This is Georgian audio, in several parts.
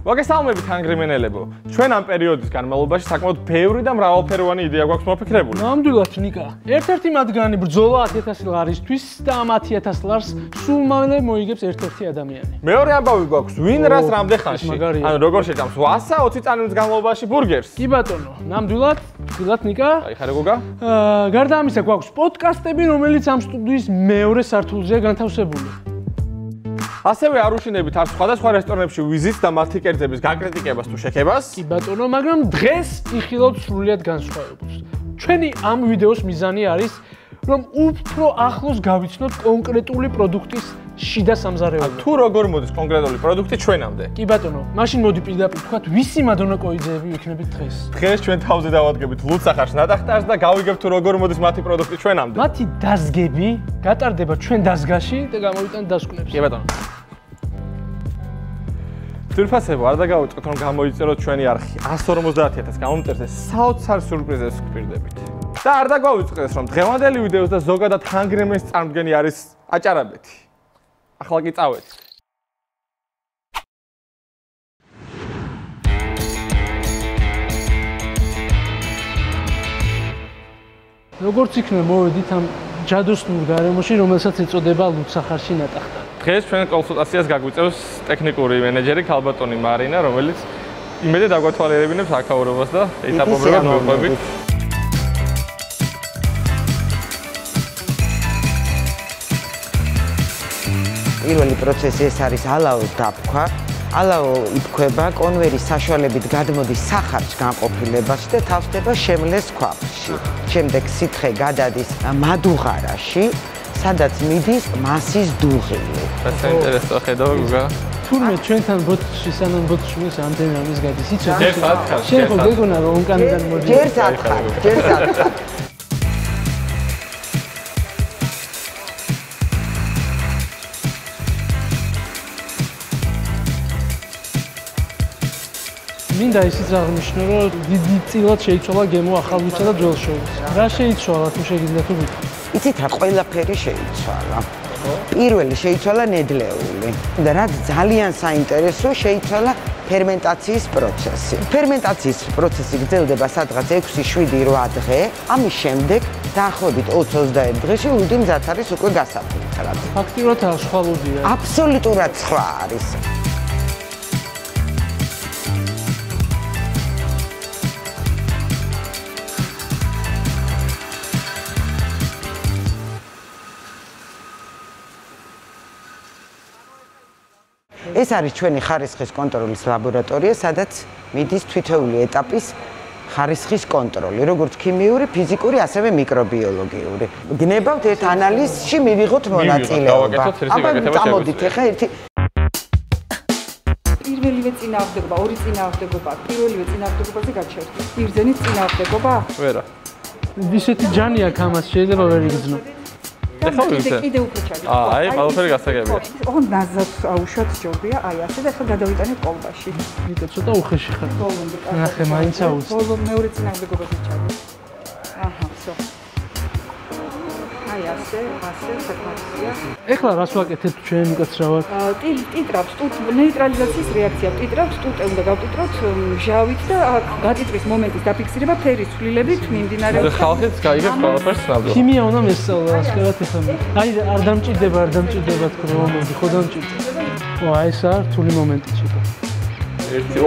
მოგესალმებით ჰანგრიმენელებო. ჩვენ ამ პერიოდის განმავლობაში საკმაოდ ბევრი და მრავალფეროვანი იდეა გვაქვს მოფიქრებული. ნამდვილად ნიკა. ერთ-ერთი მათგანი ბრძოლა 1000 ლარისთვის და ამ 1000 ლარს სულ მალე მოიგებს ერთ-ერთი ადამიანი. მეორე ამბავი გვაქვს, ვინ რას რამდენ ხანში. ანუ როგორ შეჭამს 800-20 წამის განმავლობაში ბურგერს. კი ბატონო, ნამდვილად, გილად ნიკა. აი ხარ გოგა? გარდა ამისა გვაქვს პოდკასტები, რომელიც ამ სტუდიის მეორე სართულზეა განთავსებული. ასევე არ უშინებით არ სხვადასხვა რესტორნებში ვიზიტს და მათი კერძების გაკრიტიკებას თუ შექებას. კი ბატონო, მაგრამ დღეს იხილავთ სრულიად განსხვავებულს. ჩვენი ამ ვიდეოს მიზანი არის, რომ უფრო ახლოს გავიცნოთ კონკრეტული პროდუქტის შიდა სამზარეულო. თუ როგორ მოდის კონკრეტული პროდუქტი ჩვენამდე? კი ბატონო, მაშინ მოდი პირდაპირ ვთქვათ, ვისი მადონაკოიძეები ვიქნებით დღეს. დღეს ჩვენ თავზე დავადგებით ლუცახარს ნატახტარს და გავიგებთ თუ როგორ მოდის მათი პროდუქტი ჩვენამდე. მათი დაზგები გატარდება ჩვენ დაზგაში და გამოვიტანთ დასკვნებს. კი ბატონო. ძვირფასებო, არ დაგავიწყოთ რომ გამოიწეროთ ჩვენი არხი 150.000 გამომწერზე საოცარ სიურპრიზებს გვპირდებით. და არ დაგვავიწყდეს რომ დღევანდელი ვიდეოს და ზოგადად ჰანგრიმენის წარმდგენი არის აჭარაბეთი. ახლა კი წავედით. როგორც იქნება მოვედით ამ ჯადოსნურ გარემოში, რომელსაც ეწოდება ლუცახარში ნატახტარი. დღეს ჩვენ კონსულტაციას გაგვიწევს ტექნიკური მენეჯერი ქალბატონი მარინა, რომელიც იმედე დაგვათვალიერებინებს აქაურობას და ეტაპობრივად მოვყვებით. პირველი პროცესი ეს არის ალაოს დაფქვა. ალაო იფქვება კონვერის საშუალებით გადმოდის სახარჯ განყოფილებაში და თავსდება შემლეს ქვაბში. შემდეგ სითხე გადადის მადუღარაში, სადაც მიდის მასის დუღილი. საინტერესო ხედავ გოგა. თურმე ჩვენთან ბოთში სანამ ბოთში მის ამდენ ამის გადის. იცოდი. ჯერ სათხარ. შენ ხო გეგონა რომ უკანიდან მოდი. ჯერ სათხარ. მინდა ისიც აღნიშნო, რომ დიდი წილად შეიცვალა გემო ახალმოსა და ძველ შორის. რა შეიცვალა თუ შეგიძლიათ თუ გითხრათ? იცით რა, ყველაფერი შეიცვალა. პირველი შეიცვალა ნედლეული და რაც ძალიან საინტერესო, შეიცვალა ფერმენტაციის პროცესი. ფერმენტაციის პროცესი გრძელდება სადღაც 6-7-8 დღე. ამის შემდეგ დაახლოებით 20-21 დღეში ლუდი მზად არის უკვე გასაფრთხილად. ფაქტიურად სხვა ლუდია. აბსოლუტურად სხვა არის. ეს არის ჩვენი ხარისხის კონტროლის ლაბორატორია, სადაც მიდის თითოეული ეტაპის ხარისხის კონტროლი, როგორც ქიმიური, ფიზიკური, ასევე მიკრობიოლოგიური. გნებავთ ერთ ანალიზში მივიღოთ მონაწილეობა. აბა წამოდით ახლა ერთი პირველივე წინააღმდეგობა, ორი წინააღმდეგობა, პირველივე წინააღმდეგობაზე გაჩერდით. ბირძენის წინააღმდეგობა? ვერა. ისეთი ჯანი აქვს ამას, შეიძლება ვერ იგრძნო. კიდე უფრო ჩაგი. აი, ყველაფერი გასაგებია. ოღონდ ნაზად აუშვათ ჯობია, აი ასე და ახლა გადავიტანეთ კოლბაში. ნიკა ცოტა უხეში ხარ. ბოლომდე. ნახე, მაინც აუცი. ბოლო მეორე წინააღმდეგობაზე ჩაგი. აჰა, всё. აი ასე საკმარისია. ეხლა რას ვაკეთებთ ჩვენ უკაცრავად? ტიტრავს, ნეიტრალიზაციის რეაქცია, ტიტრავს, ტუტე უნდა გავტიტროთ ჟავით და გატიტრის მომენტის დაფიქსირება ფერის ცვლილებით მიმდინარეობს. ხალხიც გაიგებს ყველაფერს ნამდვილად. ქიმია უნდა მესწავლა, ასკერად ეხლა. აი არ დამჭირდება თქო რომ მოდი, ხო დამჭირდება. ო, აი ეს არის რთული მომენტი ცოტა. ერთი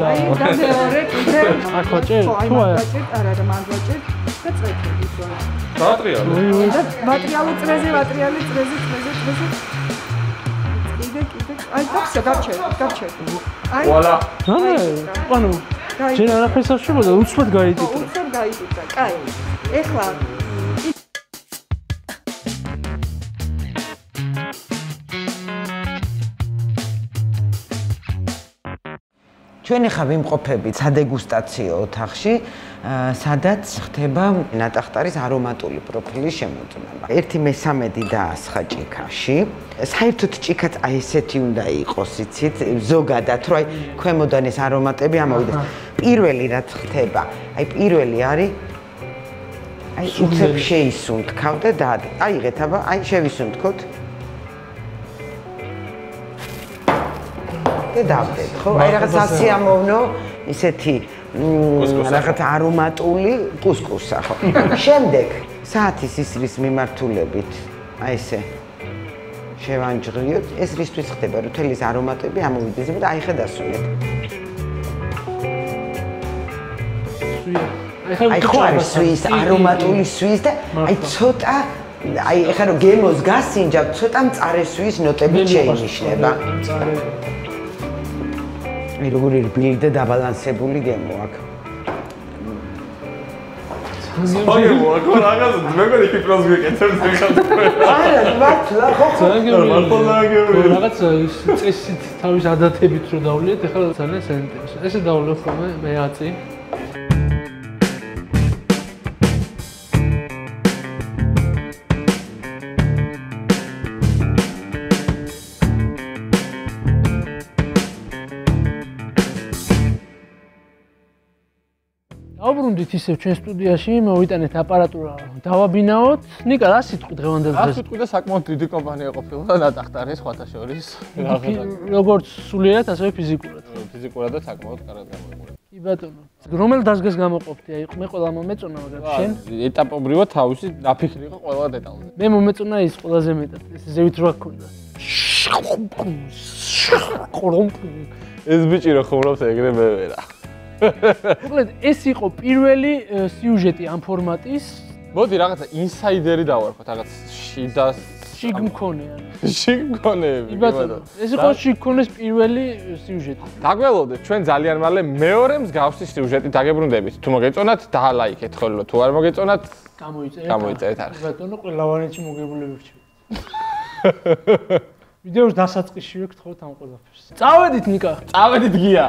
აი და მეორე კიდე. აქ ვაჭერ? თუ არა, არა, მან ვაჭერ და წვეთები ზონა. დაატრიალე. და მატერიალი წრეზე. კიდე. აი დაფსა გავჩერ. აი. ვალა. ანუ ჯერ არაფერს არ შეგვიძლია, უცბად გაიტიტრო. კაი. ეხლა ჩვენ ახლა ვიმყოფებით სადეგუსტაციო ოთახში, სადაც ხდება ნატახტარის არომატული პროფილის შემოწმება. 1/13 დაასხა ჭიქაში. საერთოდ ჭიქაც აი ესეთი უნდა იყოს, იცით, ზოგადად, რომ აი ქვემოდან ეს არომატები ამოვიდეს. პირველი რაც ხდება, აი პირველი არის აი უცებ შეისუნთქავ და აიღეთ, აბა, აი შევისუნთქოთ. და დავდეთ, ხო? აი რაღაც ასიამოვნო ისეთი რაღაც არომატული კუსკუსა, ხო? შემდეგ საათის ისრის მიმართულებით აი ესე შევანჯღრიოთ, ეს რისთვის ხდება, რომ თელის არომატები ამოვიდეს და აი ხე დასვინეთ. აი ხო არის სვის, არომატული სვის და აი ცოტა აი ეხლა რომ გემოს გასინჯავ, ცოტა მწარე სვის ნოტები შეინიშნება. აი როგორი რბილი და დაბალანსებული გემო აქვს. სპაგებო, აქ რაღაც მეგონი ფიქრობს გეკეთებს ეხლა. არა, მართლა ხო ხო. რაღაც წესით თავის ადათებით რო დავლიეთ, ეხლა ძალიან საინტერესო. ესე დავლიო ხოლმე მე აწი. დავბრუნდით ისევ ჩვენ სტუდიაში, მოვიტანეთ აპარატურა, დავაბინაოთ. ნიკა, რა სიტყვი დღევანდელ დღეს? რა სიტყვი და საკმაოდ დიდი კომპანია ყოფილა და ნატახტარი სხვათა შორის. როგორც სულიერად, ასევე ფიზიკურად. ფიზიკურად და საკმაოდ კარგად გამოიყურება. კი ბატონო. რომელ დაზგას გამოყოფდი? აი მე ყველა მომეწონა, მაგრამ შენ? ეტაპობრივად თავისი დაფიქრი იყო ყველა დეტალზე. მე მომეწონა ის ყველაზე მეტად, ეს ზევით რა გქონდა. ეს ბიჭი რო ხუმრობს ეგრე მე ვერა. მოკლედ ეს იყო პირველი სიუჟეტი ამ ფორმატის. მოდი რაღაცა ინსაიდერი დავარქოთ, რაღაც შიდას შიგმქონეა. შიგმქონეები. ეს იყო შიგმქონეს პირველი სიუჟეტი. დაგველოდეთ, ჩვენ ძალიან მალე მეორე მსგავსი სიუჟეტი დაგებრუნდებით. თუ მოგეწონათ, დაალაიქეთ ხოლმე, თუ არ მოგეწონათ, გამოიწერეთ არხი. ბატონო, ყველა ვარიანტი მოგებულები რჩევით. ვიდეოს დასაწყისშივე გთხოვთ ამ ყველაფერს. წავედით ნიკა. წავედით გია.